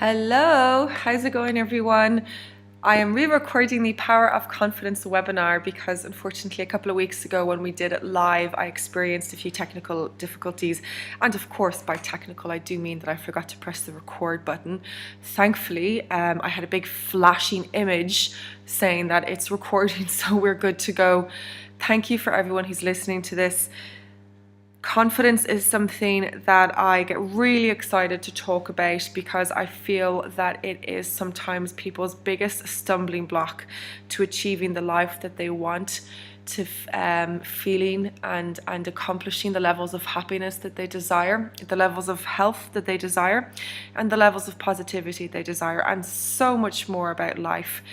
Hello, how's it going everyone? I am re-recording the Power of Confidence webinar because unfortunately a couple of weeks ago when we did it live I experienced a few technical difficulties, and of course by technical I do mean that I forgot to press the record button. Thankfully I had a big flashing image saying that it's recording, so we're good to go. Thank you for everyone who's listening to this. Confidence is something that I get really excited to talk about because I feel that it is sometimes people's biggest stumbling block to achieving the life that they want, to feeling and accomplishing the levels of happiness that they desire, the levels of health that they desire, and the levels of positivity they desire, and so much more about life.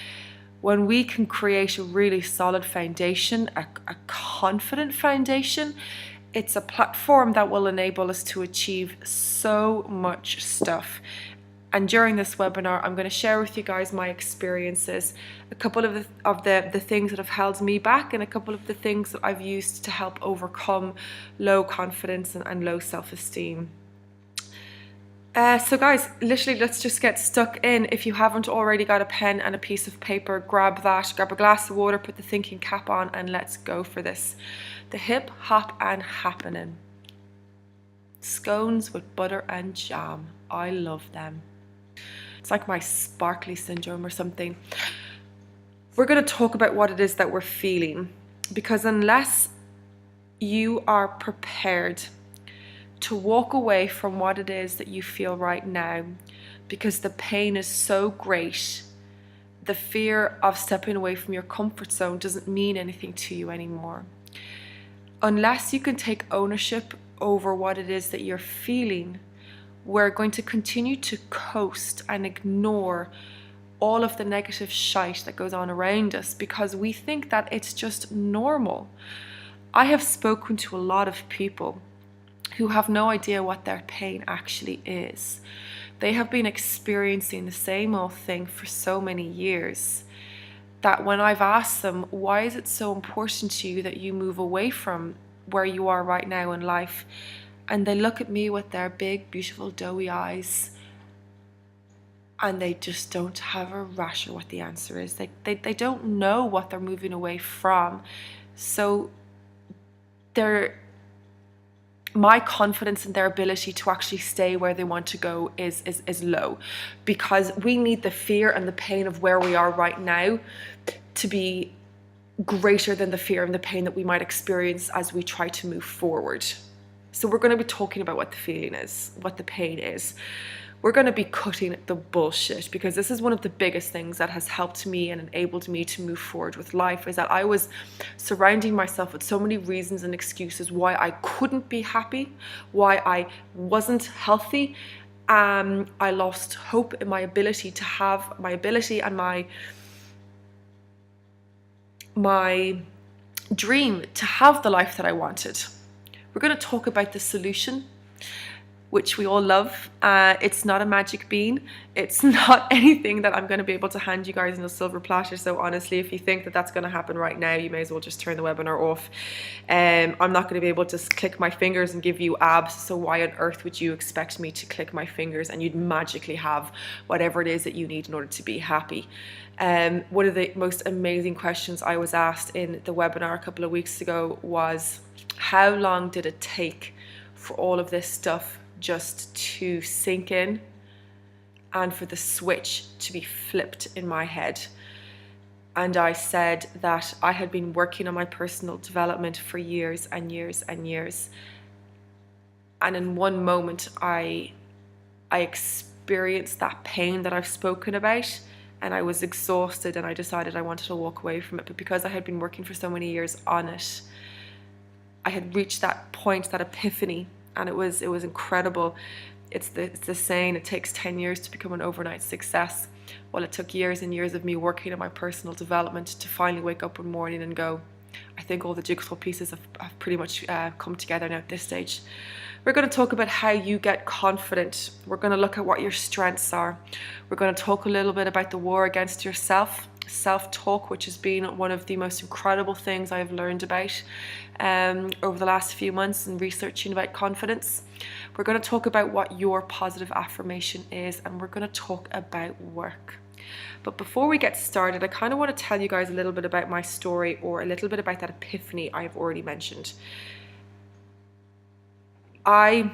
When we can create a really solid foundation, a confident foundation, it's a platform that will enable us to achieve so much stuff. And during this webinar, I'm going to share with you guys my experiences, a couple of the things that have held me back, and a couple of the things that I've used to help overcome low confidence and low self-esteem. So guys, literally let's just get stuck in. If you haven't already got a pen and a piece of paper, grab that, grab a glass of water, put the thinking cap on, and let's go for this. The hip, hop and happening. Scones with butter and jam. I love them. It's like my sparkly syndrome or something. We're going to talk about what it is that we're feeling, because unless you are prepared to walk away from what it is that you feel right now, because the pain is so great, the fear of stepping away from your comfort zone doesn't mean anything to you anymore. Unless you can take ownership over what it is that you're feeling, we're going to continue to coast and ignore all of the negative shite that goes on around us because we think that it's just normal. I have spoken to a lot of people who have no idea what their pain actually is. They have been experiencing the same old thing for so many years that when I've asked them, why is it so important to you that you move away from where you are right now in life? And they look at me with their big, beautiful, doughy eyes, and they just don't have a rasher what the answer is. They don't know what they're moving away from. So my confidence in their ability to actually stay where they want to go is low, because we need the fear and the pain of where we are right now to be greater than the fear and the pain that we might experience as we try to move forward. So we're going to be talking about what the feeling is, what the pain is. We're going to be cutting the bullshit, because this is one of the biggest things that has helped me and enabled me to move forward with life, is that I was surrounding myself with so many reasons and excuses why I couldn't be happy, why I wasn't healthy. I lost hope in my ability to have my ability and my dream to have the life that I wanted. We're going to talk about the solution, which we all love. It's not a magic bean. It's not anything that I'm going to be able to hand you guys in a silver platter. So honestly, if you think that that's going to happen right now, you may as well just turn the webinar off. I'm not going to be able to click my fingers and give you abs. So why on earth would you expect me to click my fingers and you'd magically have whatever it is that you need in order to be happy? One of the most amazing questions I was asked in the webinar a couple of weeks ago was, how long did it take for all of this stuff just to sink in and for the switch to be flipped in my head? And I said that I had been working on my personal development for years and years and years, and in one moment I experienced that pain that I've spoken about, and I was exhausted, and I decided I wanted to walk away from it. But because I had been working for so many years on it, I had reached that point, that epiphany, and it was incredible. It's the saying, it takes 10 years to become an overnight success. Well, it took years and years of me working on my personal development to finally wake up one morning and go, I think all the jigsaw pieces have pretty much come together now at this stage. We're going to talk about how you get confident. We're going to look at what your strengths are. We're going to talk a little bit about the war against yourself, self-talk, which has been one of the most incredible things I've learned about over the last few months in researching about confidence. We're going to talk about what your positive affirmation is, and we're going to talk about work. But before we get started, I kind of want to tell you guys a little bit about my story, or a little bit about that epiphany I've already mentioned. I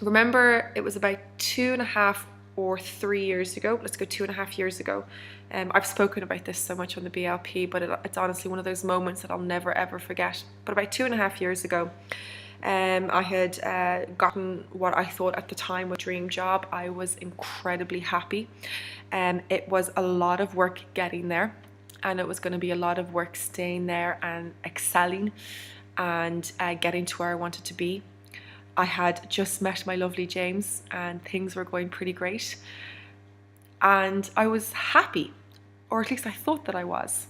remember it was about 2.5 or 3 years ago. Let's go 2.5 years ago. I've spoken about this so much on the BLP, but it's honestly one of those moments that I'll never ever forget. But about 2.5 years ago, I had gotten what I thought at the time a dream job. I was incredibly happy. It was a lot of work getting there, and it was going to be a lot of work staying there and excelling and getting to where I wanted to be. I had just met my lovely James, and things were going pretty great. And I was happy, or at least I thought that I was.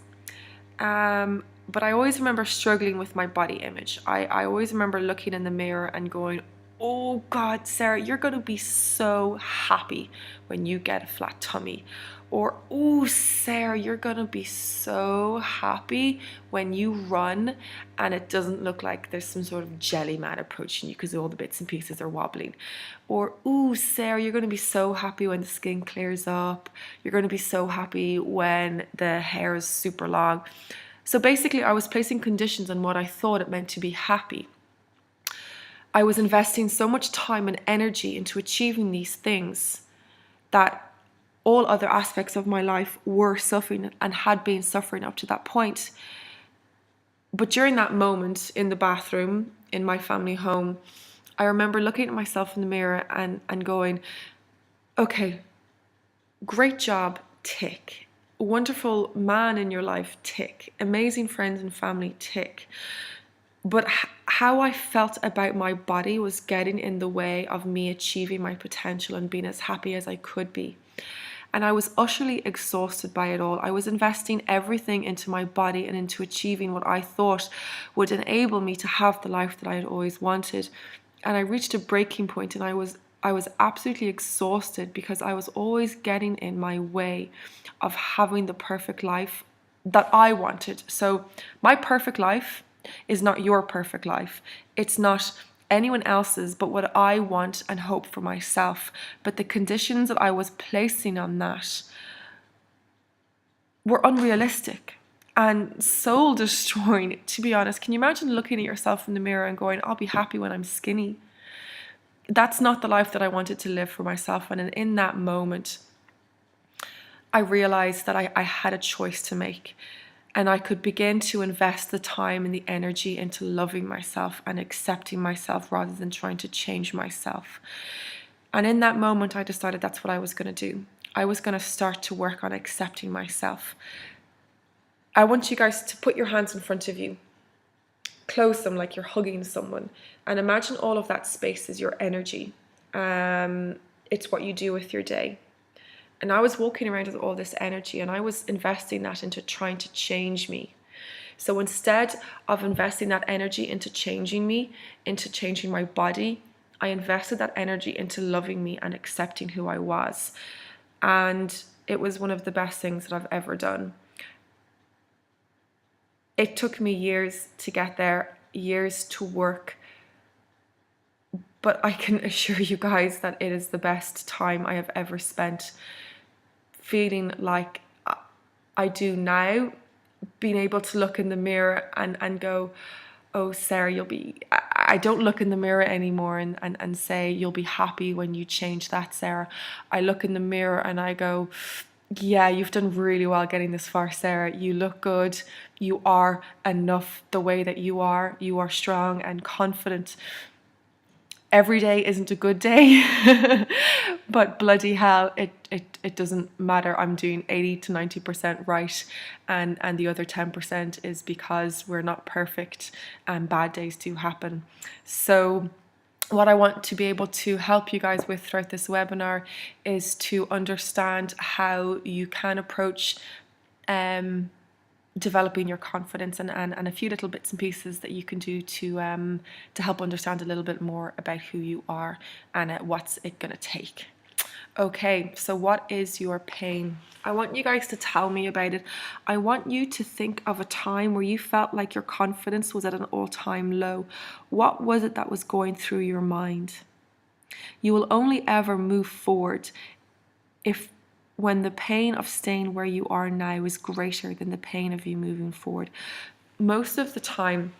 But I always remember struggling with my body image. I always remember looking in the mirror and going, oh God, Sarah, you're going to be so happy when you get a flat tummy. Or, oh, Sarah, you're going to be so happy when you run and it doesn't look like there's some sort of jelly man approaching you because all the bits and pieces are wobbling. Or, oh, Sarah, you're going to be so happy when the skin clears up. You're going to be so happy when the hair is super long. So basically, I was placing conditions on what I thought it meant to be happy. I was investing so much time and energy into achieving these things that all other aspects of my life were suffering and had been suffering up to that point. But during that moment in the bathroom in my family home, I remember looking at myself in the mirror and going, okay, great job, tick. Wonderful man in your life, tick. Amazing friends and family, tick. But how I felt about my body was getting in the way of me achieving my potential and being as happy as I could be. And I was utterly exhausted by it all. I was investing everything into my body and into achieving what I thought would enable me to have the life that I had always wanted. And I reached a breaking point, and I was absolutely exhausted because I was always getting in my way of having the perfect life that I wanted. So my perfect life is not your perfect life. It's not anyone else's, but what I want and hope for myself. But the conditions that I was placing on that were unrealistic and soul destroying, to be honest. Can you imagine looking at yourself in the mirror and going, I'll be happy when I'm skinny? That's not the life that I wanted to live for myself. And in that moment, I realized that I had a choice to make. And I could begin to invest the time and the energy into loving myself and accepting myself rather than trying to change myself. And in that moment, I decided that's what I was going to do. I was going to start to work on accepting myself. I want you guys to put your hands in front of you, close them like you're hugging someone, and imagine all of that space is your energy. It's what you do with your day. And I was walking around with all this energy, and I was investing that into trying to change me. So instead of investing that energy into changing me, into changing my body, I invested that energy into loving me and accepting who I was. And it was one of the best things that I've ever done. It took me years to get there, years to work. But I can assure you guys that it is the best time I have ever spent, feeling like I do now, being able to look in the mirror and go, oh, Sarah, I don't look in the mirror anymore and say, you'll be happy when you change that, Sarah. I look in the mirror and I go, yeah, you've done really well getting this far, Sarah. You look good. You are enough the way that you are. You are strong and confident. Every day isn't a good day, but bloody hell, it doesn't matter. I'm doing 80 to 90% right, and the other 10% is because we're not perfect and bad days do happen. So what I want to be able to help you guys with throughout this webinar is to understand how you can approach developing your confidence and a few little bits and pieces that you can do to help understand a little bit more about who you are and what's it going to take. Okay, so what is your pain? I want you guys to tell me about it. I want you to think of a time where you felt like your confidence was at an all-time low. What was it that was going through your mind? You will only ever move forward if when the pain of staying where you are now is greater than the pain of you moving forward. Most of the time,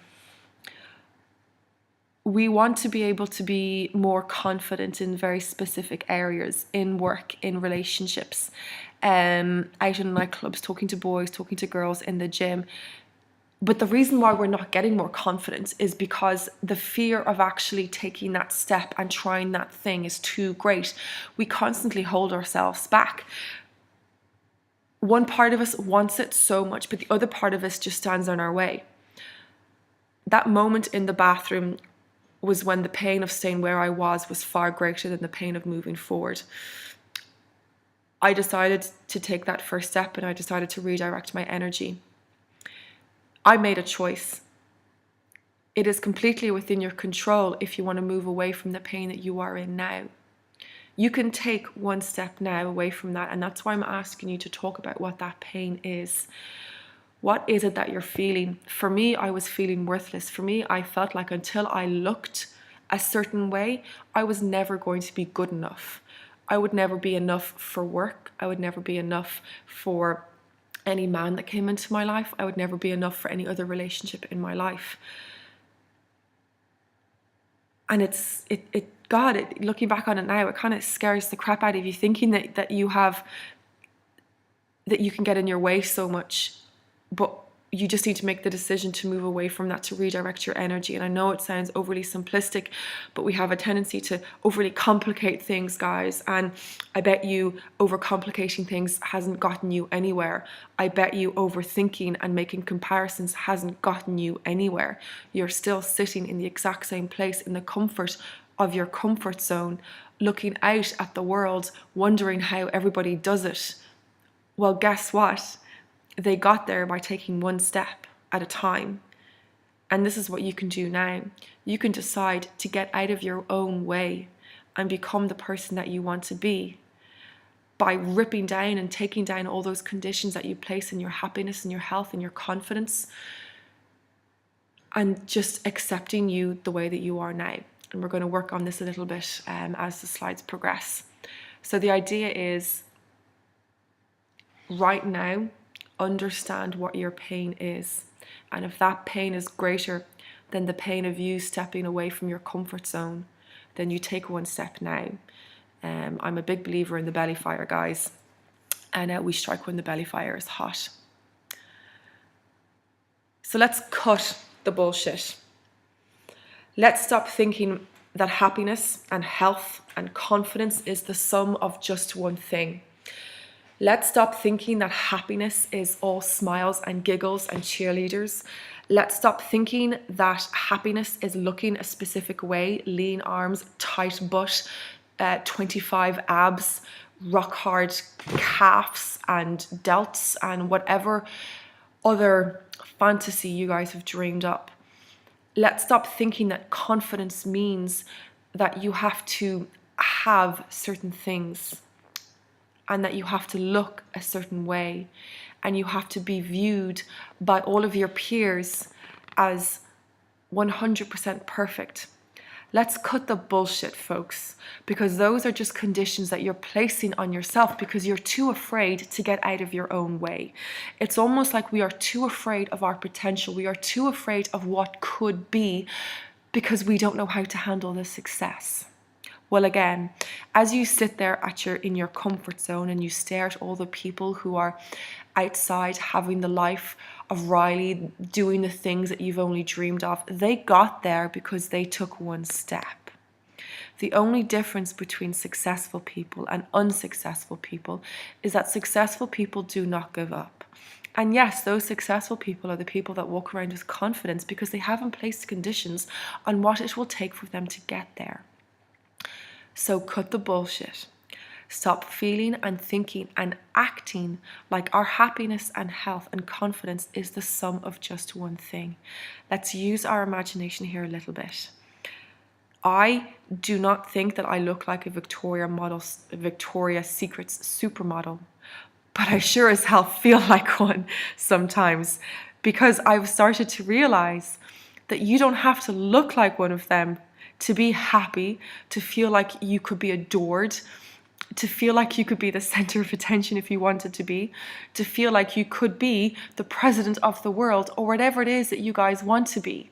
we want to be able to be more confident in very specific areas, in work, in relationships, out in nightclubs, talking to boys, talking to girls, in the gym. But the reason why we're not getting more confidence is because the fear of actually taking that step and trying that thing is too great. We constantly hold ourselves back. One part of us wants it so much, but the other part of us just stands in our way. That moment in the bathroom was when the pain of staying where I was far greater than the pain of moving forward. I decided to take that first step and I decided to redirect my energy. I made a choice. It is completely within your control if you want to move away from the pain that you are in now. You can take one step now away from that, and that's why I'm asking you to talk about what that pain is. What is it that you're feeling? For me, I was feeling worthless. For me, I felt like until I looked a certain way, I was never going to be good enough. I would never be enough for work. I would never be enough for any man that came into my life. I would never be enough for any other relationship in my life. And looking back on it now, it kind of scares the crap out of you, thinking that you can get in your way so much. But you just need to make the decision to move away from that, to redirect your energy. And I know it sounds overly simplistic, but we have a tendency to overly complicate things, guys. And I bet you overcomplicating things hasn't gotten you anywhere. I bet you overthinking and making comparisons hasn't gotten you anywhere. You're still sitting in the exact same place, in the comfort of your comfort zone, looking out at the world, wondering how everybody does it. Well, guess what? They got there by taking one step at a time. And this is what you can do now. You can decide to get out of your own way and become the person that you want to be by ripping down and taking down all those conditions that you place in your happiness and your health and your confidence, and just accepting you the way that you are now. And we're going to work on this a little bit as the slides progress. So the idea is, right now, understand what your pain is. And if that pain is greater than the pain of you stepping away from your comfort zone, then you take one step now. I'm a big believer in the belly fire, guys. And we strike when the belly fire is hot. So let's cut the bullshit. Let's stop thinking that happiness and health and confidence is the sum of just one thing. Let's stop thinking that happiness is all smiles and giggles and cheerleaders. Let's stop thinking that happiness is looking a specific way: lean arms, tight butt, 25 abs, rock hard calves and delts, and whatever other fantasy you guys have dreamed up. Let's stop thinking that confidence means that you have to have certain things, and that you have to look a certain way, and you have to be viewed by all of your peers as 100% perfect. Let's cut the bullshit, folks, because those are just conditions that you're placing on yourself because you're too afraid to get out of your own way. It's almost like we are too afraid of our potential. We are too afraid of what could be because we don't know how to handle the success. Well, again, as you sit there in your comfort zone and you stare at all the people who are outside having the life of Riley, doing the things that you've only dreamed of, they got there because they took one step. The only difference between successful people and unsuccessful people is that successful people do not give up. And yes, those successful people are the people that walk around with confidence because they haven't placed conditions on what it will take for them to get there. So cut the bullshit. Stop feeling and thinking and acting like our happiness and health and confidence is the sum of just one thing. Let's use our imagination here a little bit. I do not think that I look like a Victoria's Secret's supermodel, but I sure as hell feel like one sometimes, because I've started to realize that you don't have to look like one of them to be happy, to feel like you could be adored, to feel like you could be the center of attention if you wanted to feel like you could be the president of the world or whatever it is that you guys want to be.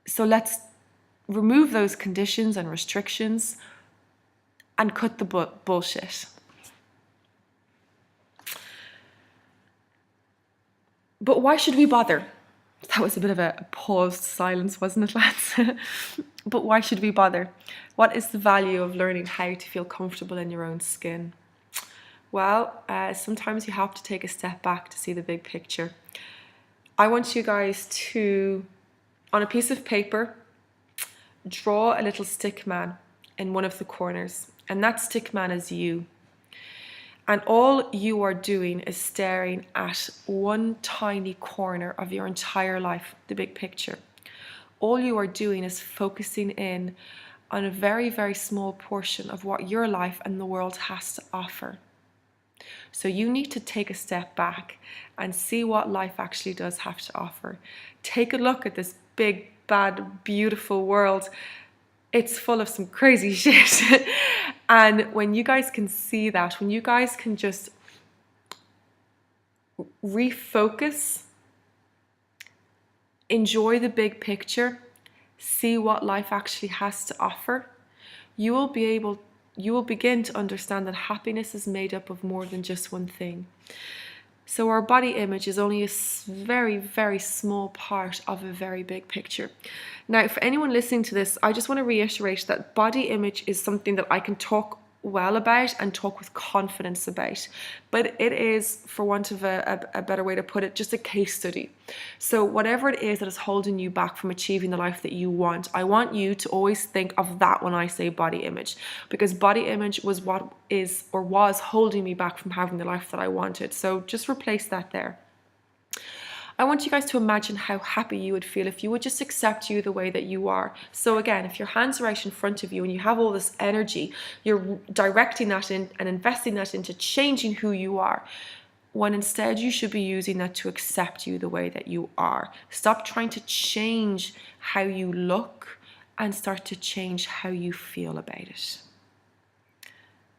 So let's remove those conditions and restrictions and cut the bullshit. But why should we bother? That was a bit of a paused silence, wasn't it, lads? But why should we bother? What is the value of learning how to feel comfortable in your own skin? Well, sometimes you have to take a step back to see the big picture. I want you guys to, on a piece of paper, draw a little stick man in one of the corners. And that stick man is you. And all you are doing is staring at one tiny corner of your entire life, the big picture. All you are doing is focusing in on a very, very small portion of what your life and the world has to offer. So you need to take a step back and see what life actually does have to offer. Take a look at this big, bad, beautiful world. It's full of some crazy shit. And when you guys can see that, when you guys can just refocus, enjoy the big picture, see what life actually has to offer, you will begin to understand that happiness is made up of more than just one thing. So our body image is only a very, very small part of a very big picture. Now, for anyone listening to this, I just want to reiterate that body image is something that I can talk well about and talk with confidence about. But it is, for want of a better way to put it, just a case study. So whatever it is that is holding you back from achieving the life that you want, I want you to always think of that when I say body image, because body image was what is or was holding me back from having the life that I wanted. So just replace that there. I want you guys to imagine how happy you would feel if you would just accept you the way that you are. So again, if your hands are out in front of you and you have all this energy, you're directing that in and investing that into changing who you are, when instead you should be using that to accept you the way that you are. Stop trying to change how you look and start to change how you feel about it.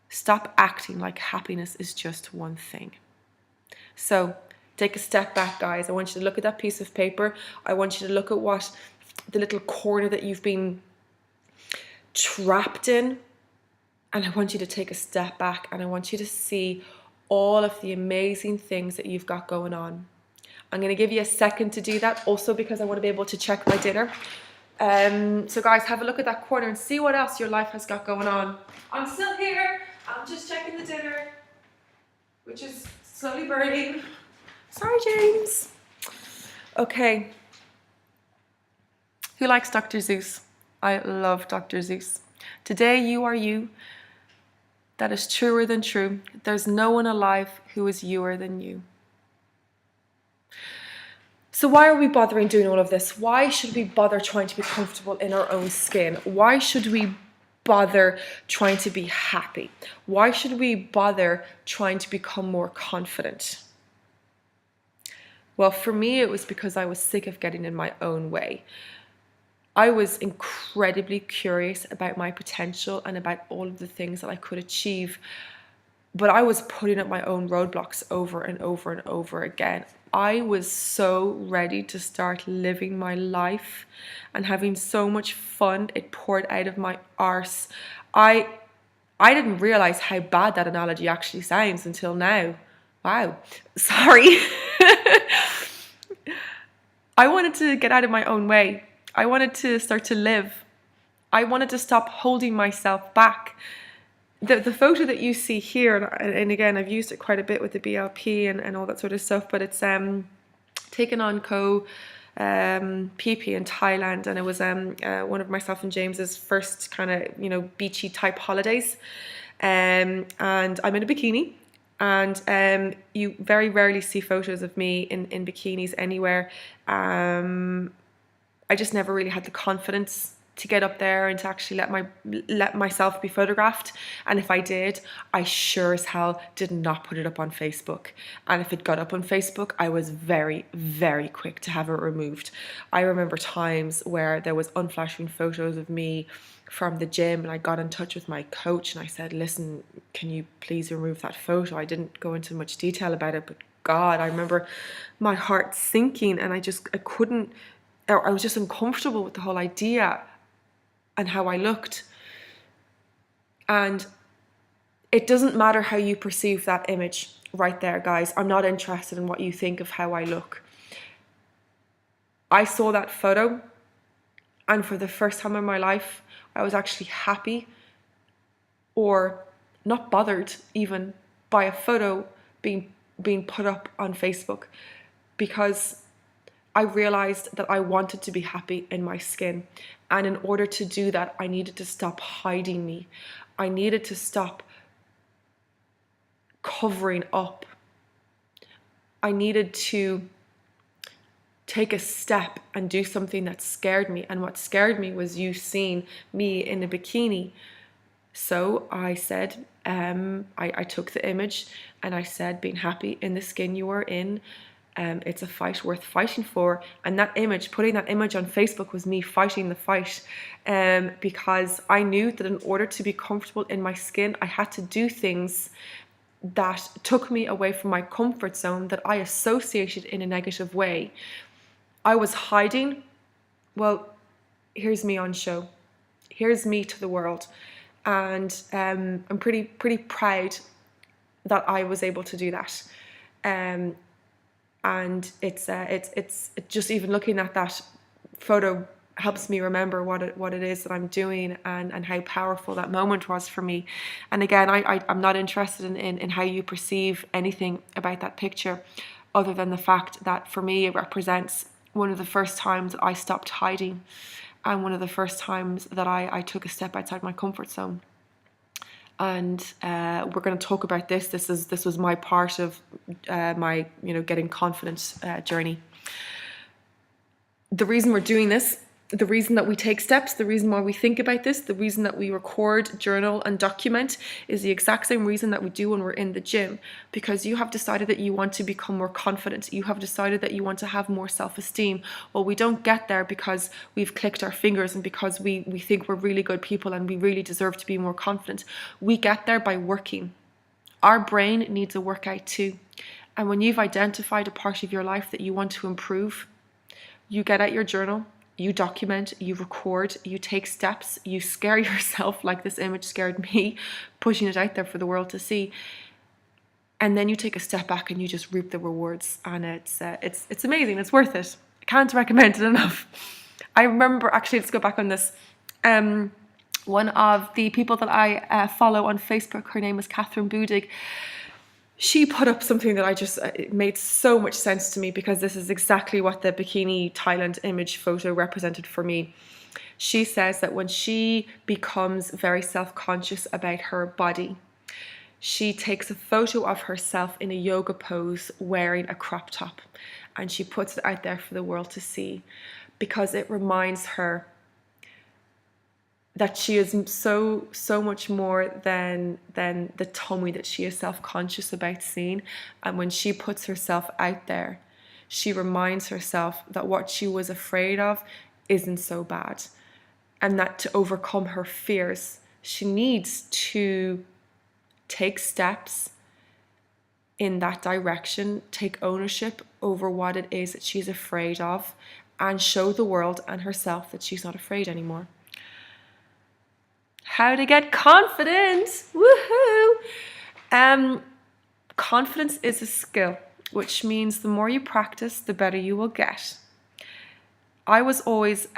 Stop acting like happiness is just one thing. So take a step back, guys. I want you to look at that piece of paper. I want you to look at what the little corner that you've been trapped in. And I want you to take a step back and I want you to see all of the amazing things that you've got going on. I'm going to give you a second to do that, also because I want to be able to check my dinner. So guys, have a look at that corner and see what else your life has got going on. I'm still here. I'm just checking the dinner, which is slowly burning. Sorry, James. Okay. Who likes Dr. Zeus? I love Dr. Zeus. Today you are you. That is truer than true. There's no one alive who is youer than you. So why are we bothering doing all of this? Why should we bother trying to be comfortable in our own skin? Why should we bother trying to be happy? Why should we bother trying to become more confident? Well, for me, it was because I was sick of getting in my own way. I was incredibly curious about my potential and about all of the things that I could achieve, but I was putting up my own roadblocks over and over and over again. I was so ready to start living my life and having so much fun. It poured out of my arse. I didn't realize how bad that analogy actually sounds until now. Wow, sorry. I wanted to get out of my own way. I wanted to start to live. I wanted to stop holding myself back. The photo that you see here, and again, I've used it quite a bit with the BLP and all that sort of stuff, but it's taken on PP in Thailand, and it was one of myself and James's first kind of, beachy type holidays. And I'm in a bikini. And you very rarely see photos of me in bikinis anywhere. I just never really had the confidence to get up there and to actually let myself be photographed. And if I did, I sure as hell did not put it up on Facebook. And if it got up on Facebook, I was very, very quick to have it removed. I remember times where there was unflattering photos of me from the gym, and I got in touch with my coach and I said, listen, can you please remove that photo? I didn't go into much detail about it, but God, I remember my heart sinking, and I couldn't, I was just uncomfortable with the whole idea and how I looked. And it doesn't matter how you perceive that image right there, guys. I'm not interested in what you think of how I look. I saw that photo, and for the first time in my life, I was actually happy or not bothered even by a photo being put up on Facebook, because I realized that I wanted to be happy in my skin. And in order to do that, I needed to stop hiding me. I needed to stop covering up. I needed to take a step and do something that scared me. And what scared me was you seeing me in a bikini. So I said, I took the image and I said, being happy in the skin you are in, it's a fight worth fighting for. And that image, putting that image on Facebook, was me fighting the fight, because I knew that in order to be comfortable in my skin, I had to do things that took me away from my comfort zone that I associated in a negative way. I was hiding. Well, here's me on show. Here's me to the world. And I'm pretty proud that I was able to do that. And it's just, even looking at that photo helps me remember what it is that I'm doing, and how powerful that moment was for me. And again, I'm not interested in how you perceive anything about that picture, other than the fact that for me it represents one of the first times that I stopped hiding, and one of the first times that I took a step outside my comfort zone. And we're going to talk about this. This was my part of my getting confidence journey. The reason we're doing this, the reason that we take steps, the reason why we think about this, the reason that we record, journal, and document is the exact same reason that we do when we're in the gym. Because you have decided that you want to become more confident. You have decided that you want to have more self-esteem. Well, we don't get there because we've clicked our fingers and because we think we're really good people and we really deserve to be more confident. We get there by working. Our brain needs a workout too. And when you've identified a part of your life that you want to improve, you get out your journal, you document, you record, you take steps, you scare yourself like this image scared me, pushing it out there for the world to see. And then you take a step back and you just reap the rewards. And it's amazing. It's worth it. I can't recommend it enough. I remember, actually, let's go back on this. One of the people that I follow on Facebook, her name is Catherine Budig. She put up something that it made so much sense to me, because this is exactly what the bikini Thailand image photo represented for me. She says that when she becomes very self-conscious about her body, she takes a photo of herself in a yoga pose wearing a crop top, and she puts it out there for the world to see, because it reminds her that she is so much more than the tummy that she is self-conscious about seeing. And when she puts herself out there, she reminds herself that what she was afraid of isn't so bad, and that to overcome her fears, she needs to take steps in that direction, take ownership over what it is that she's afraid of, and show the world and herself that she's not afraid anymore. How to get confident. Woohoo! Confidence is a skill, which means the more you practice, the better you will get. I was always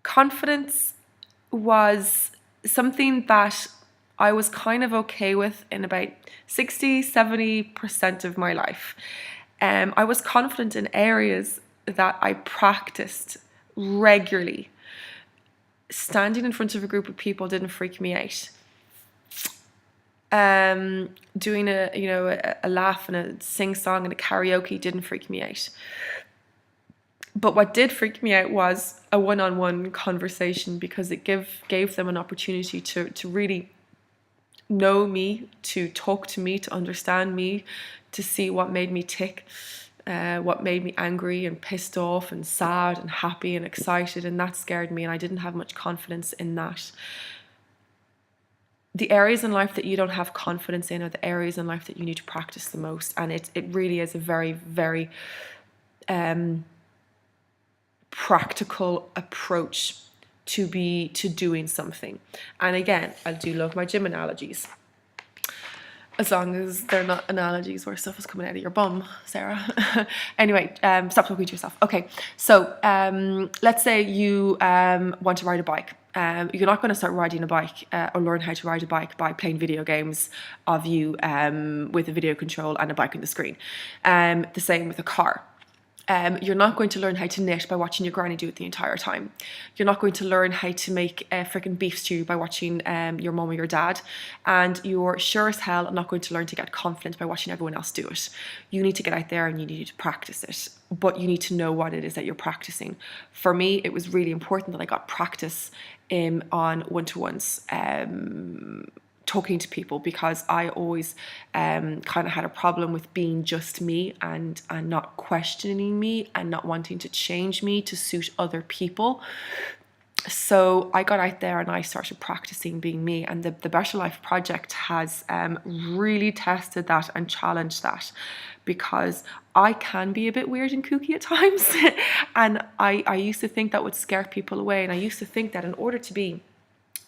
confidence was something that I was kind of okay with in about 60-70% of my life. I was confident in areas that I practiced regularly. Standing in front of a group of people didn't freak me out. Doing a laugh and a sing song and a karaoke didn't freak me out. But what did freak me out was a one-on-one conversation, because it gave them an opportunity to really know me, to talk to me, to understand me, to see what made me tick, what made me angry and pissed off and sad and happy and excited, and that scared me, and I didn't have much confidence in that. The areas in life that you don't have confidence in are the areas in life that you need to practice the most, and it really is a very, very practical approach to doing something. And again, I do love my gym analogies, as long as they're not analogies where stuff is coming out of your bum, Sarah. Anyway, stop talking to yourself. Okay, so let's say you want to ride a bike. You're not going to start riding a bike or learn how to ride a bike by playing video games of you with a video control and a bike on the screen. The same with a car. You're not going to learn how to knit by watching your granny do it the entire time. You're not going to learn how to make a freaking beef stew by watching your mum or your dad. And you're sure as hell not going to learn to get confident by watching everyone else do it. You need to get out there and you need to practice it. But you need to know what it is that you're practicing. For me, it was really important that I got practice on one-to-ones. Talking to people, because I always kind of had a problem with being just me and not questioning me and not wanting to change me to suit other people. So I got out there and I started practicing being me, and the Better Life Project has really tested that and challenged that, because I can be a bit weird and kooky at times and I used to think that would scare people away, and I used to think that in order to be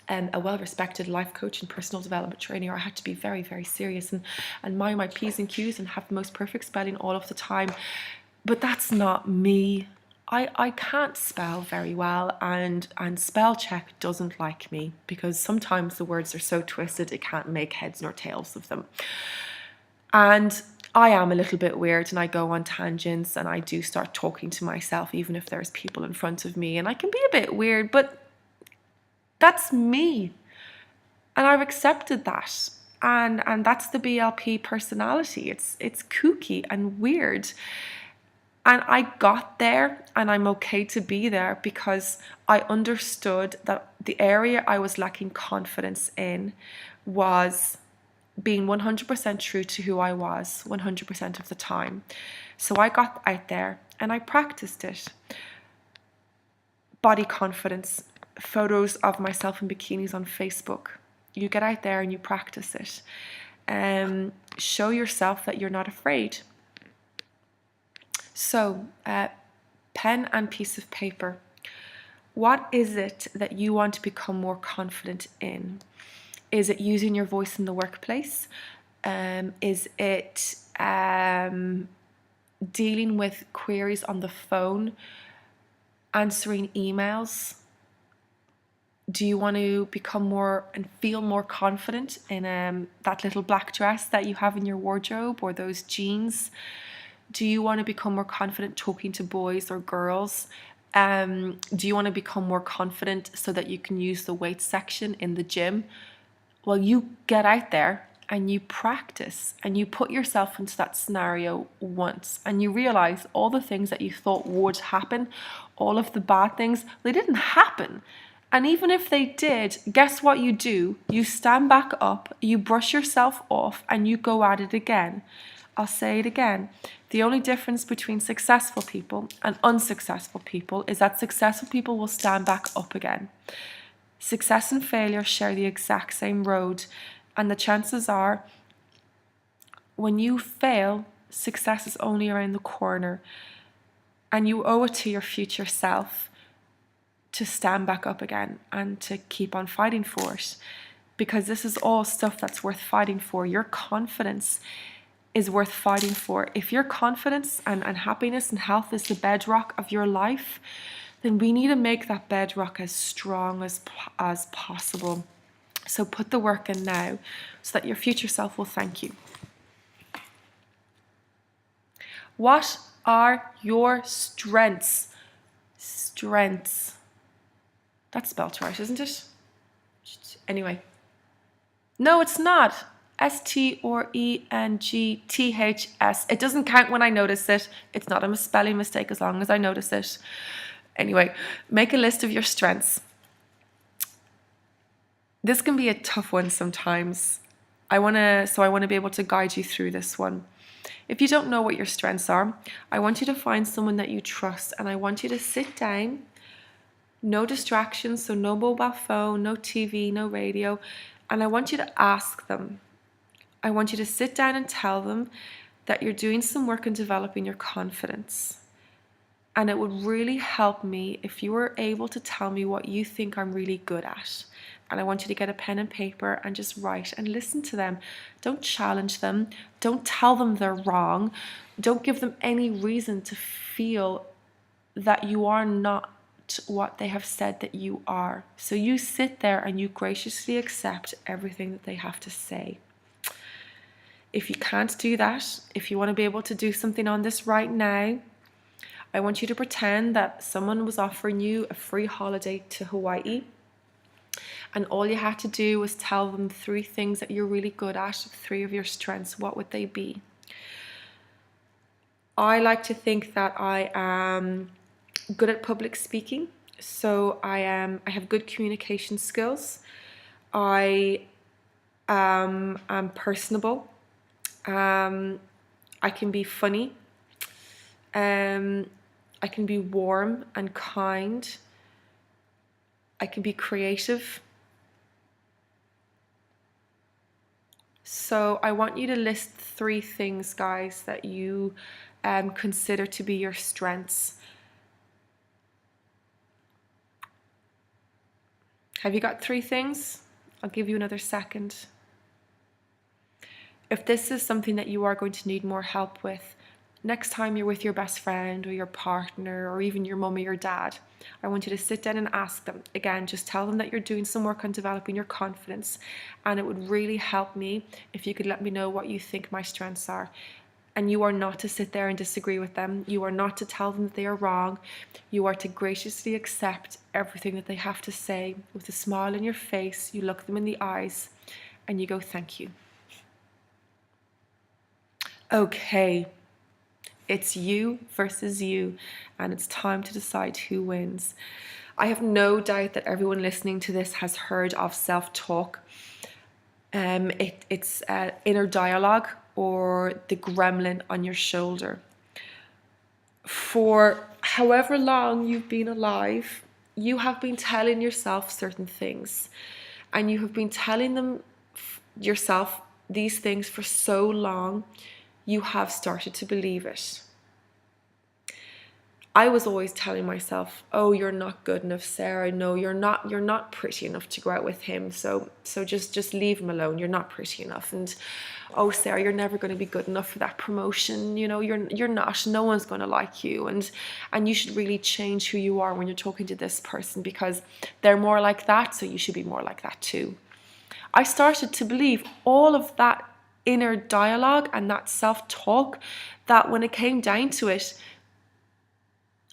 a well-respected life coach and personal development trainer, I had to be very, very serious and mind my P's and Q's and have the most perfect spelling all of the time. But that's not me. I can't spell very well, and spell check doesn't like me, because sometimes the words are so twisted it can't make heads nor tails of them. And I am a little bit weird, and I go on tangents, and I do start talking to myself even if there's people in front of me, and I can be a bit weird, but that's me, and I've accepted that, and that's the BLP personality. It's kooky and weird, and I got there, and I'm okay to be there, because I understood that the area I was lacking confidence in was being 100% true to who I was 100% of the time. So I got out there and I practiced it. Body confidence, photos of myself in bikinis on Facebook. You get out there and you practice it. Show yourself that you're not afraid. So, pen and piece of paper. What is it that you want to become more confident in? Is it using your voice in the workplace? Is it dealing with queries on the phone? Answering emails? Do you want to become more and feel more confident in that little black dress that you have in your wardrobe, or those jeans? Do you want to become more confident talking to boys or girls? Do you want to become more confident so that you can use the weight section in the gym? Well, you get out there and you practice and you put yourself into that scenario once, and you realize all the things that you thought would happen, all of the bad things, they didn't happen. And even if they did, guess what you do? You stand back up, you brush yourself off, and you go at it again. I'll say it again. The only difference between successful people and unsuccessful people is that successful people will stand back up again. Success and failure share the exact same road, and the chances are when you fail, success is only around the corner, and you owe it to your future self to stand back up again and to keep on fighting for it, because this is all stuff that's worth fighting for. Your confidence is worth fighting for. If your confidence and happiness and health is the bedrock of your life, then we need to make that bedrock as strong as possible. So put the work in now so that your future self will thank you. What are your strengths? Strengths. That's spelled right, isn't it? Anyway. No, it's not. Strengths. It doesn't count when I notice it. It's not a spelling mistake as long as I notice it. Anyway, make a list of your strengths. This can be a tough one sometimes. I want to be able to guide you through this one. If you don't know what your strengths are, I want you to find someone that you trust, and I want you to sit down, no distractions, so no mobile phone, no TV, no radio, and I want you to ask them. I want you to sit down and tell them that you're doing some work on developing your confidence. And it would really help me if you were able to tell me what you think I'm really good at. And I want you to get a pen and paper and just write and listen to them. Don't challenge them. Don't tell them they're wrong. Don't give them any reason to feel that you are not what they have said that you are. So you sit there and you graciously accept everything that they have to say. If you can't do that, if you want to be able to do something on this right now, I want you to pretend that someone was offering you a free holiday to Hawaii, and all you had to do was tell them 3 things that you're really good at, 3 of your strengths. What would they be? I like to think that I am good at public speaking. So I have good communication skills. I am personable. I can be funny. I can be warm and kind. I can be creative. So I want you to list 3 things, guys, that you consider to be your strengths. Have you got 3 things? I'll give you another second. If this is something that you are going to need more help with, next time you're with your best friend or your partner or even your mum or your dad, I want you to sit down and ask them. Again, just tell them that you're doing some work on developing your confidence, and it would really help me if you could let me know what you think my strengths are. And you are not to sit there and disagree with them. You are not to tell them that they are wrong. You are to graciously accept everything that they have to say. With a smile on your face, you look them in the eyes and you go, thank you. Okay, it's you versus you, and it's time to decide who wins. I have no doubt that everyone listening to this has heard of self-talk. It's inner dialogue, or the gremlin on your shoulder. For however long you've been alive, you have been telling yourself certain things, and you have been telling yourself these things for so long, you have started to believe it. I was always telling myself, oh, you're not good enough, Sarah. No, you're not pretty enough to go out with him. So just leave him alone. You're not pretty enough. And oh, Sarah, you're never going to be good enough for that promotion. You know, you're not. No one's going to like you. And you should really change who you are when you're talking to this person, because they're more like that, so you should be more like that too. I started to believe all of that inner dialogue and that self-talk, that when it came down to it,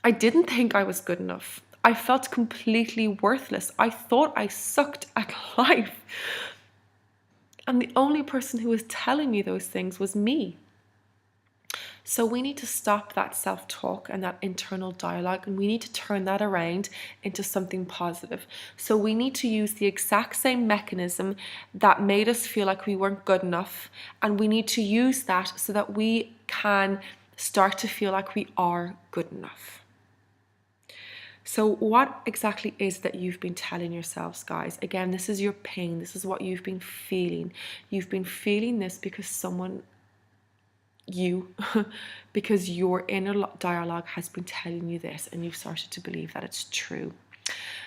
I didn't think I was good enough. I felt completely worthless. I thought I sucked at life. And the only person who was telling me those things was me. So we need to stop that self-talk and that internal dialogue, and we need to turn that around into something positive. So we need to use the exact same mechanism that made us feel like we weren't good enough, and we need to use that so that we can start to feel like we are good enough. So what exactly is that you've been telling yourselves, guys? Again, this is your pain. This is what you've been feeling. You've been feeling this because because your inner dialogue has been telling you this, and you've started to believe that it's true.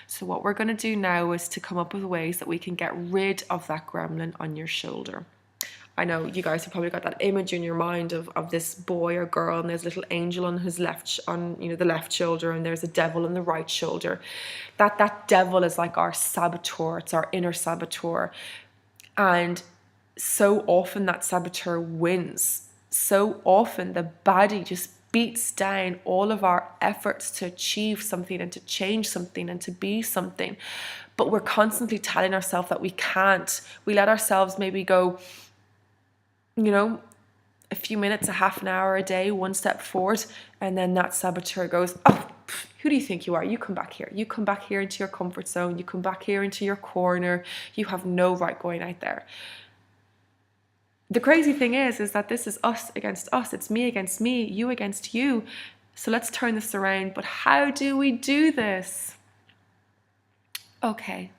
So what we're going to do now is to come up with ways that we can get rid of that gremlin on your shoulder. I know you guys have probably got that image in your mind of this boy or girl, and there's a little angel on his the left shoulder, and there's a devil on the right shoulder. That devil is like our saboteur. It's our inner saboteur. And so often that saboteur wins. So often the baddie just beats down all of our efforts to achieve something and to change something and to be something. But we're constantly telling ourselves that we can't. We let ourselves maybe go, you know, a few minutes, a half an hour a day, one step forward, and then that saboteur goes, oh, who do you think you are? You come back here. You come back here into your comfort zone. You come back here into your corner. You have no right going out there. The crazy thing is that this is us against us. It's me against me, you against you. So let's turn this around. But how do we do this? Okay.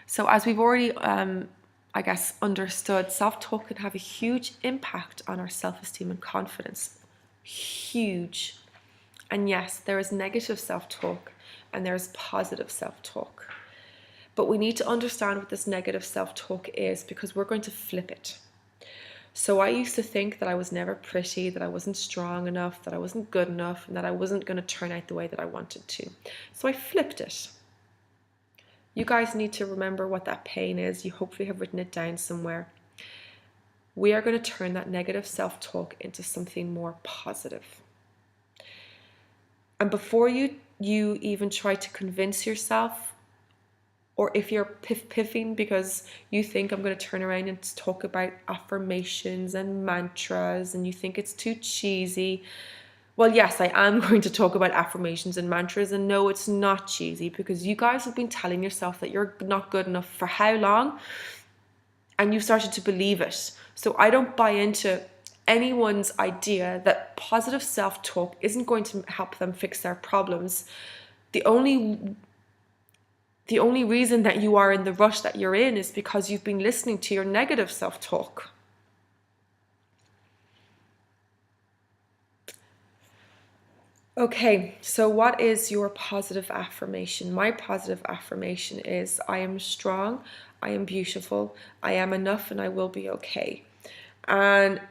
So as we've already, I guess, understood, self-talk can have a huge impact on our self-esteem and confidence. Huge. And yes, there is negative self-talk and there's positive self-talk. But we need to understand what this negative self-talk is, because we're going to flip it. So I used to think that I was never pretty, that I wasn't strong enough, that I wasn't good enough, and that I wasn't going to turn out the way that I wanted to. So I flipped it. You guys need to remember what that pain is. You hopefully have written it down somewhere. We are going to turn that negative self-talk into something more positive. And before you even try to convince yourself, or if you're piffing because you think I'm going to turn around and talk about affirmations and mantras and you think it's too cheesy. Well, yes, I am going to talk about affirmations and mantras, and no, it's not cheesy, because you guys have been telling yourself that you're not good enough for how long? And you've started to believe it. So I don't buy into anyone's idea that positive self-talk isn't going to help them fix their problems. The only reason that you are in the rush that you're in is because you've been listening to your negative self-talk. Okay, so what is your positive affirmation? My positive affirmation is, I am strong, I am beautiful, I am enough, and I will be okay. And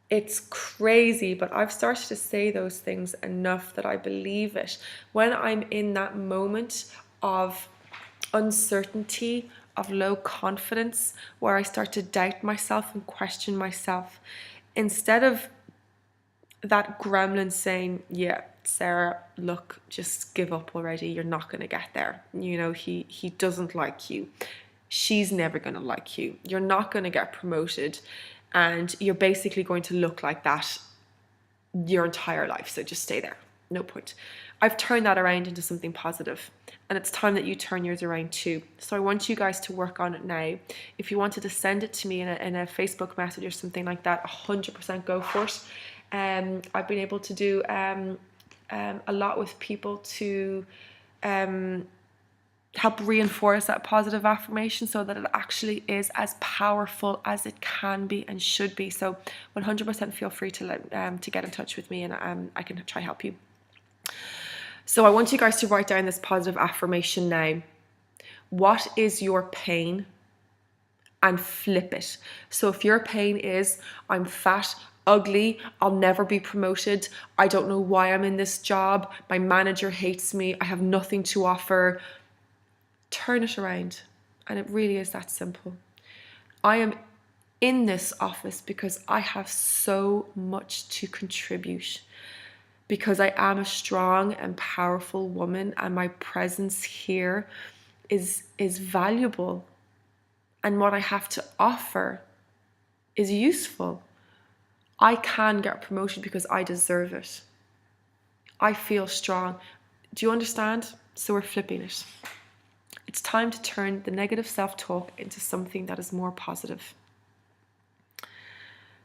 it's crazy, but I've started to say those things enough that I believe it. When I'm in that moment of uncertainty, of low confidence, where I start to doubt myself and question myself, instead of that gremlin saying, yeah, Sarah, look, just give up already, you're not going to get there, you know, he doesn't like you, she's never going to like you, you're not going to get promoted, and you're basically going to look like that your entire life, so just stay there, no point. I've turned that around into something positive, and it's time that you turn yours around too. So I want you guys to work on it now. If you wanted to send it to me in a Facebook message or something like that, 100% go for it. I've been able to do a lot with people to help reinforce that positive affirmation so that it actually is as powerful as it can be and should be. So 100% feel free to get in touch with me, and I can try help you. So I want you guys to write down this positive affirmation now. What is your pain? And flip it. So if your pain is, I'm fat, ugly, I'll never be promoted, I don't know why I'm in this job, my manager hates me, I have nothing to offer, turn it around. And it really is that simple. I am in this office because I have so much to contribute, because I am a strong and powerful woman, and my presence here is valuable, and what I have to offer is useful. I can get promoted because I deserve it. I feel strong. Do you understand? So we're flipping it. It's time to turn the negative self-talk into something that is more positive.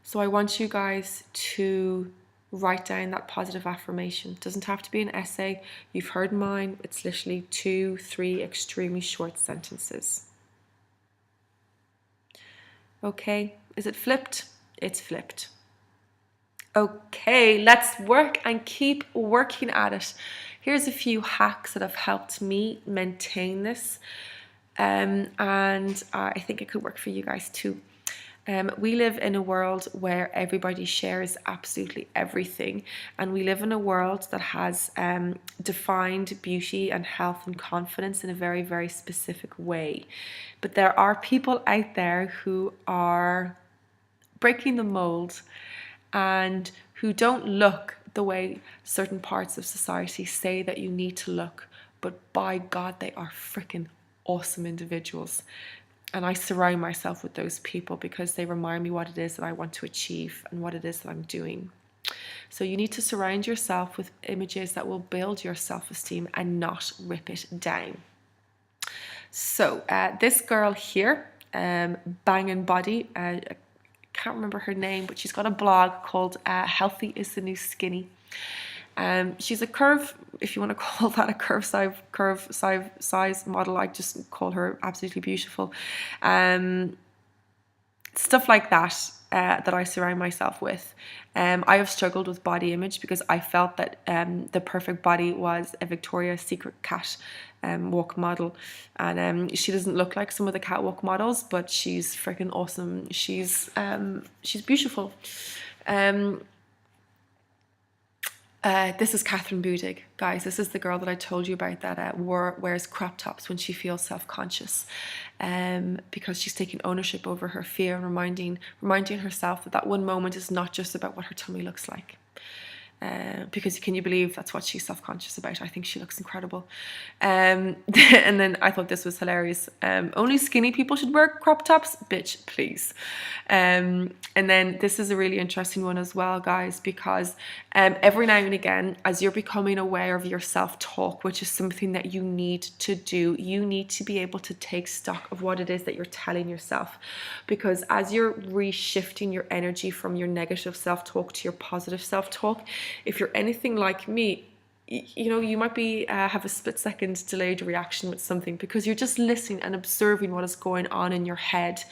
So I want you guys to write down that positive affirmation. It doesn't have to be an essay. You've heard mine. It's literally 2-3 extremely short sentences. Okay, is it flipped? It's flipped. Okay, let's work and keep working at it. Here's a few hacks that have helped me maintain this, and I think it could work for you guys too. We live in a world where everybody shares absolutely everything, and we live in a world that has defined beauty and health and confidence in a very, very specific way. But there are people out there who are breaking the mold and who don't look the way certain parts of society say that you need to look, but by God, they are freaking awesome individuals. And I surround myself with those people because they remind me what it is that I want to achieve and what it is that I'm doing. So you need to surround yourself with images that will build your self-esteem and not rip it down. So this girl here, Bangin' Body, I can't remember her name, but she's got a blog called Healthy is the New Skinny. She's a curve, if you want to call that a curve size model. I just call her absolutely beautiful. Stuff like that that I surround myself with. I have struggled with body image because I felt that the perfect body was a Victoria's Secret catwalk model, and she doesn't look like some of the catwalk models, but she's freaking awesome. She's beautiful. This is Catherine Budig, guys. This is the girl that I told you about that wears crop tops when she feels self-conscious, because she's taking ownership over her fear and reminding herself that one moment is not just about what her tummy looks like. Because can you believe that's what she's self-conscious about? I think she looks incredible. And then I thought this was hilarious. Only skinny people should wear crop tops? Bitch, please. And then this is a really interesting one as well, guys, because every now and again, as you're becoming aware of your self-talk, which is something that you need to do, you need to be able to take stock of what it is that you're telling yourself. Because as you're reshifting your energy from your negative self-talk to your positive self-talk, if you're anything like me, you might be have a split-second delayed reaction with something because you're just listening and observing what is going on in your head.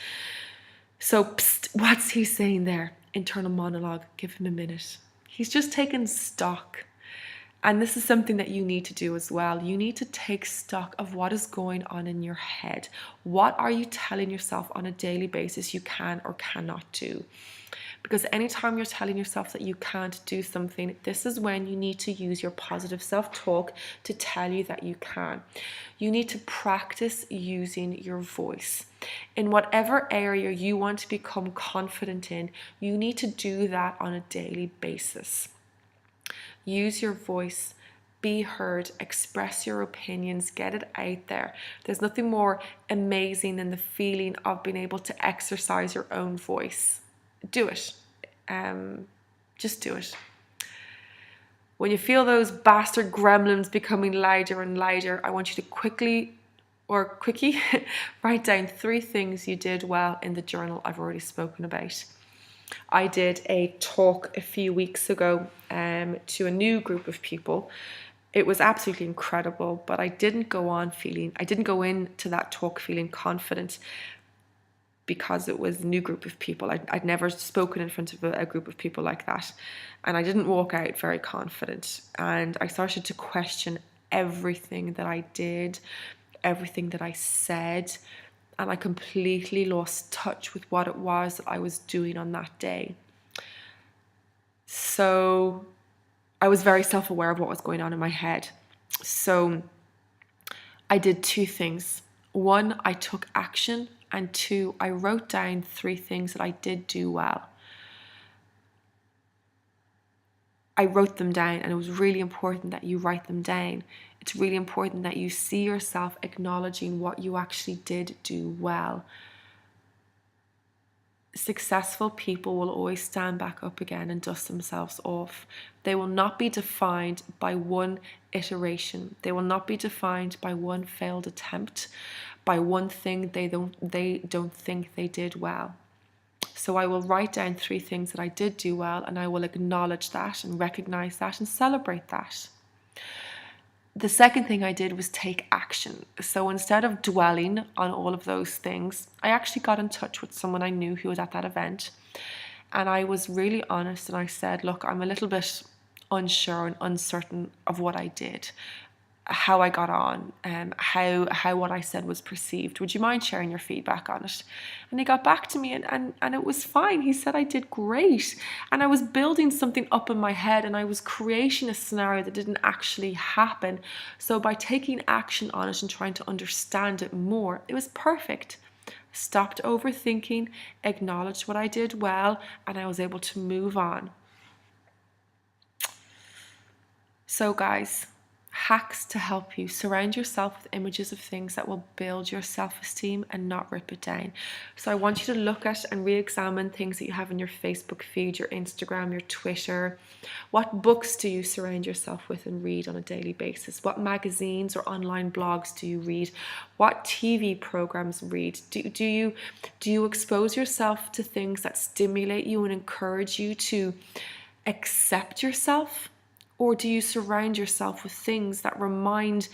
So, psst, what's he saying there? Internal monologue, give him a minute. He's just taking stock. And this is something that you need to do as well. You need to take stock of what is going on in your head. What are you telling yourself on a daily basis you can or cannot do? Because anytime you're telling yourself that you can't do something, this is when you need to use your positive self-talk to tell you that you can. You need to practice using your voice. In whatever area you want to become confident in, you need to do that on a daily basis. Use your voice. Be heard, express your opinions, get it out there. There's nothing more amazing than the feeling of being able to exercise your own voice. Do it. Just do it. When you feel those bastard gremlins becoming louder and louder, I want you to quickie write down 3 things you did well in the journal I've already spoken about. I did a talk a few weeks ago to a new group of people. It was absolutely incredible, but I didn't go into that talk feeling confident because it was a new group of people. I'd never spoken in front of a group of people like that. And I didn't walk out very confident. And I started to question everything that I did, everything that I said. And I completely lost touch with what it was that I was doing on that day. So I was very self-aware of what was going on in my head. So I did 2 things. 1, I took action, and 2, I wrote down 3 things that I did do well. I wrote them down, and it was really important that you write them down. It's really important that you see yourself acknowledging what you actually did do well. Successful people will always stand back up again and dust themselves off. They will not be defined by one iteration. They will not be defined by one failed attempt, by one thing they don't think they did well. So I will write down 3 things that I did do well, and I will acknowledge that and recognize that and celebrate that. The second thing I did was take action. So instead of dwelling on all of those things, I actually got in touch with someone I knew who was at that event. And I was really honest, and I said, look, I'm a little bit unsure and uncertain of what I did, how I got on, how what I said was perceived. Would you mind sharing your feedback on it? And he got back to me, and it was fine. He said I did great. And I was building something up in my head, and I was creating a scenario that didn't actually happen. So by taking action on it and trying to understand it more, it was perfect. Stopped overthinking, acknowledged what I did well, and I was able to move on. So guys, hacks to help you. Surround yourself with images of things that will build your self-esteem and not rip it down. So I want you to look at and re-examine things that you have in your Facebook feed, your Instagram, your Twitter. What books do you surround yourself with and read on a daily basis? What magazines or online blogs do you read? What TV programs read? Do you expose yourself to things that stimulate you and encourage you to accept yourself? Or do you surround yourself with things that remind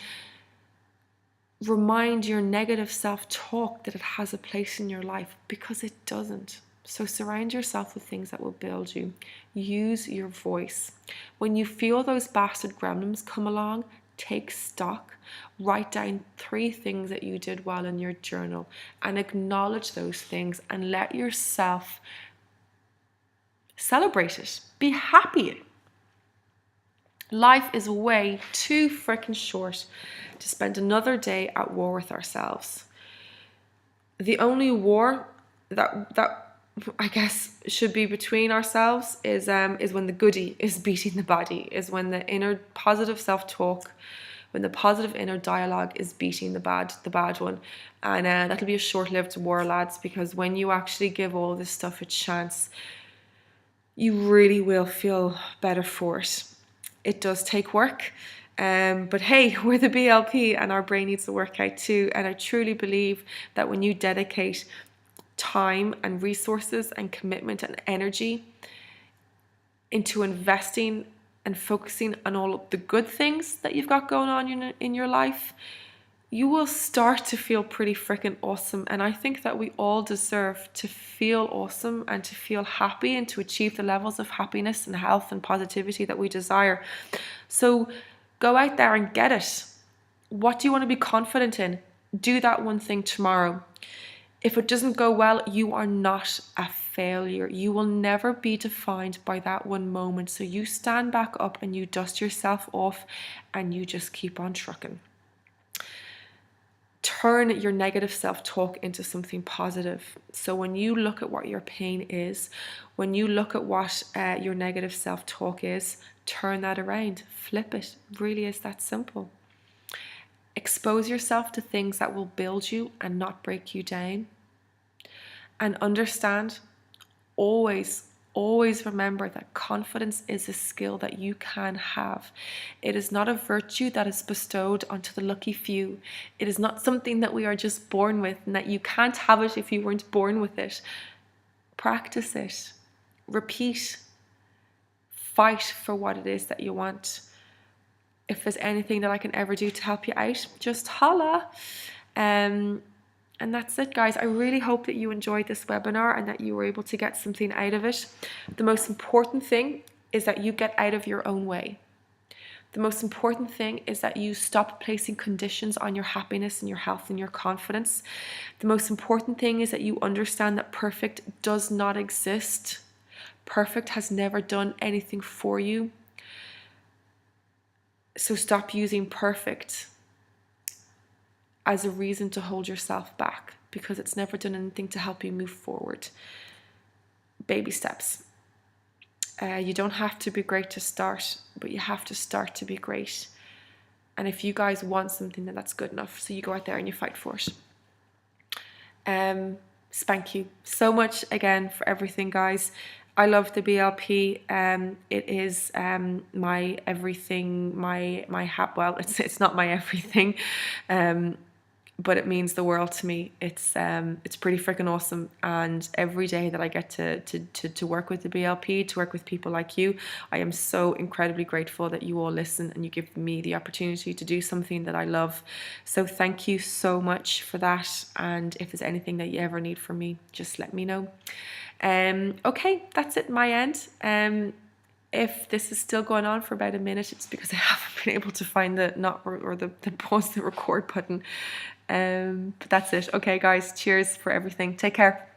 your negative self-talk that it has a place in your life? Because it doesn't. So surround yourself with things that will build you. Use your voice. When you feel those bastard gremlins come along, take stock. Write down 3 things that you did well in your journal and acknowledge those things and let yourself celebrate it. Be happy. Life is way too freaking short to spend another day at war with ourselves. The only war that I guess should be between ourselves is when the goodie is beating the baddie, is when the inner positive self-talk, when the positive inner dialogue is beating the bad one. And that'll be a short-lived war, lads, because when you actually give all this stuff a chance, you really will feel better for it. It does take work, but hey, we're the BLP and our brain needs to work out too. And I truly believe that when you dedicate time and resources and commitment and energy into investing and focusing on all of the good things that you've got going on in your life, you will start to feel pretty freaking awesome. And I think that we all deserve to feel awesome and to feel happy and to achieve the levels of happiness and health and positivity that we desire. So go out there and get it. What do you want to be confident in? Do that one thing tomorrow. If it doesn't go well, you are not a failure. You will never be defined by that one moment. So you stand back up and you dust yourself off and you just keep on trucking. Turn your negative self-talk into something positive. So when you look at what your pain is, when you look at what your negative self-talk is, turn that around, flip it. It really is that simple. Expose yourself to things that will build you and not break you down. And understand, always remember that confidence is a skill that you can have. It is not a virtue that is bestowed onto the lucky few. It is not something that we are just born with and that you can't have it if you weren't born with it. Practice it. Repeat. Fight for what it is that you want. If there's anything that I can ever do to help you out, just holla. And that's it, guys. I really hope that you enjoyed this webinar and that you were able to get something out of it. The most important thing is that you get out of your own way. The most important thing is that you stop placing conditions on your happiness and your health and your confidence. The most important thing is that you understand that perfect does not exist. Perfect has never done anything for you. So stop using perfect as a reason to hold yourself back, because it's never done anything to help you move forward. Baby steps. You don't have to be great to start, but you have to start to be great. And if you guys want something, then that's good enough. So you go out there and you fight for it. Thank you so much again for everything, guys. I love the BLP. It is my everything. Well, it's not my everything. But it means the world to me. It's pretty freaking awesome, and every day that I get to work with the BLP, to work with people like you, I am so incredibly grateful that you all listen and you give me the opportunity to do something that I love. So thank you so much for that, and if there's anything that you ever need from me, just let me know. Okay, that's it, my end. If this is still going on for about a minute, it's because I haven't been able to find the pause the record button. But that's it. Okay, guys, cheers for everything. Take care.